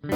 The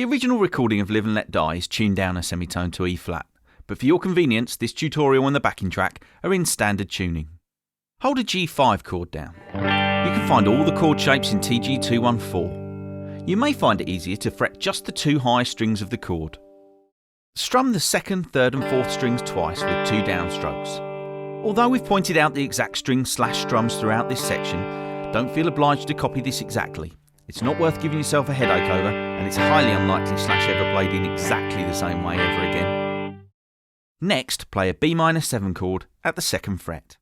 original recording of Live and Let Die is tuned down a semitone to E flat, but for your convenience, this tutorial and the backing track are in standard tuning. Hold a G5 chord down. You can find all the chord shapes in TG214. You may find it easier to fret just the two high strings of the chord. Strum the second, third and fourth strings twice with two downstrokes. Although we've pointed out the exact strings/strums throughout this section, don't feel obliged to copy this exactly. It's not worth giving yourself a headache over, and it's highly unlikely /ever played in exactly the same way ever again. Next, play a B-7 chord at the 2nd fret.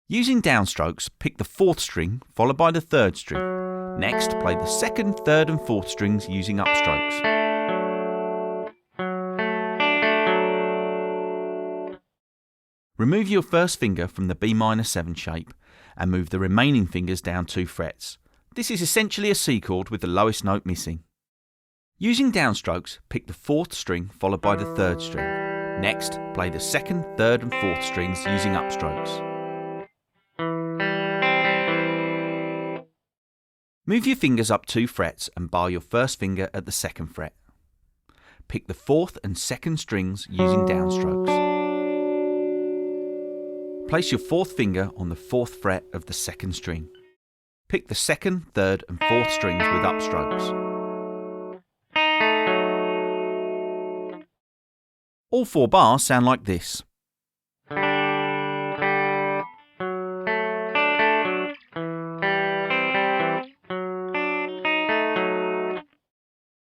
Using downstrokes, pick the 4th string followed by the 3rd string. Next, play the 2nd, 3rd and 4th strings using upstrokes. Remove your first finger from the B-7 shape and move the remaining fingers down 2 frets. This is essentially a C chord with the lowest note missing. Using downstrokes, pick the 4th string followed by the 3rd string. Next, play the 2nd, 3rd and 4th strings using upstrokes. Move your fingers up 2 frets and bar your first finger at the 2nd fret. Pick the 4th and 2nd strings using downstrokes. Place your 4th finger on the 4th fret of the 2nd string. Pick the 2nd, 3rd and 4th strings with upstrokes. All 4 bars sound like this.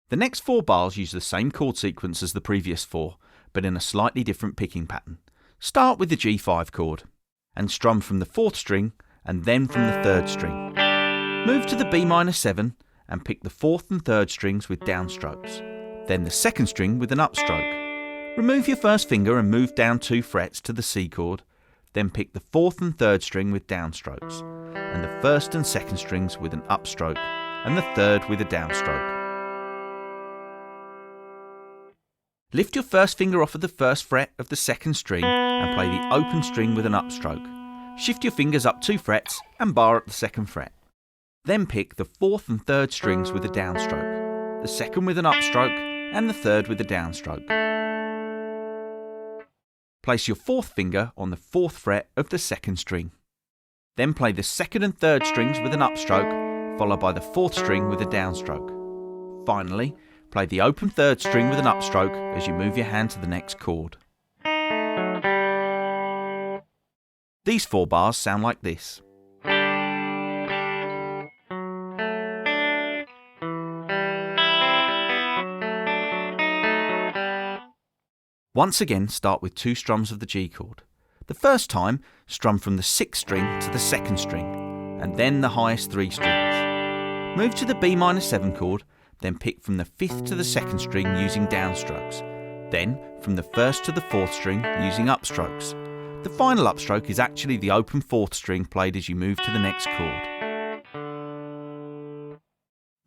The next 4 bars use the same chord sequence as the previous 4, but in a slightly different picking pattern. Start with the G5 chord, and strum from the 4th string and then from the 3rd string. Move to the B-7 and pick the 4th and 3rd strings with downstrokes, then the 2nd string with an upstroke. Remove your first finger and move down 2 frets to the C chord, then pick the 4th and 3rd string with downstrokes, and the 1st and 2nd strings with an upstroke, and the 3rd with a downstroke. Lift your first finger off of the 1st fret of the 2nd string and play the open string with an upstroke. Shift your fingers up 2 frets and bar at the 2nd fret. Then pick the 4th and 3rd strings with a downstroke, the 2nd with an upstroke and the 3rd with a downstroke. Place your 4th finger on the 4th fret of the 2nd string. Then play the 2nd and 3rd strings with an upstroke, followed by the 4th string with a downstroke. Finally, play the open 3rd string with an upstroke as you move your hand to the next chord. These 4 bars sound like this. Once again, start with 2 strums of the G chord. The first time, strum from the 6th string to the 2nd string, and then the highest 3 strings. Move to the B-7 chord, then pick from the 5th to the 2nd string using downstrokes, then from the 1st to the 4th string using upstrokes. The final upstroke is actually the open 4th string played as you move to the next chord.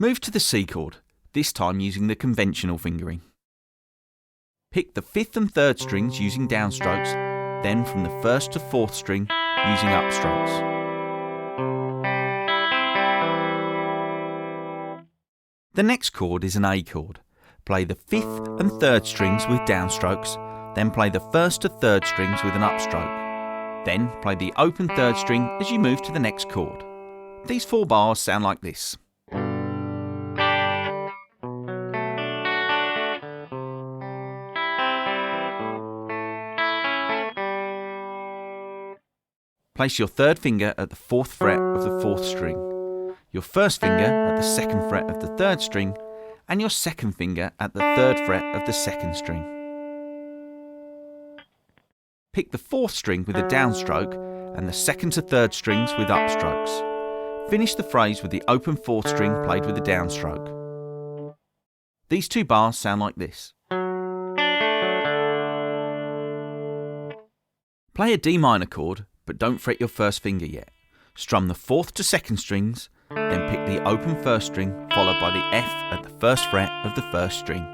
Move to the C chord, this time using the conventional fingering. Pick the 5th and 3rd strings using downstrokes, then from the 1st to 4th string using upstrokes. The next chord is an A chord. Play the 5th and 3rd strings with downstrokes, then play the 1st to 3rd strings with an upstroke. Then play the open 3rd string as you move to the next chord. These 4 bars sound like this. Place your 3rd finger at the 4th fret of the 4th string, your 1st finger at the 2nd fret of the 3rd string, and your 2nd finger at the 3rd fret of the 2nd string. Pick the 4th string with a downstroke and the 2nd to 3rd strings with upstrokes. Finish the phrase with the open 4th string played with a downstroke. These 2 bars sound like this. Play a D minor chord, but don't fret your first finger yet. Strum the 4th to 2nd strings, then pick the open 1st string, followed by the F at the 1st fret of the 1st string.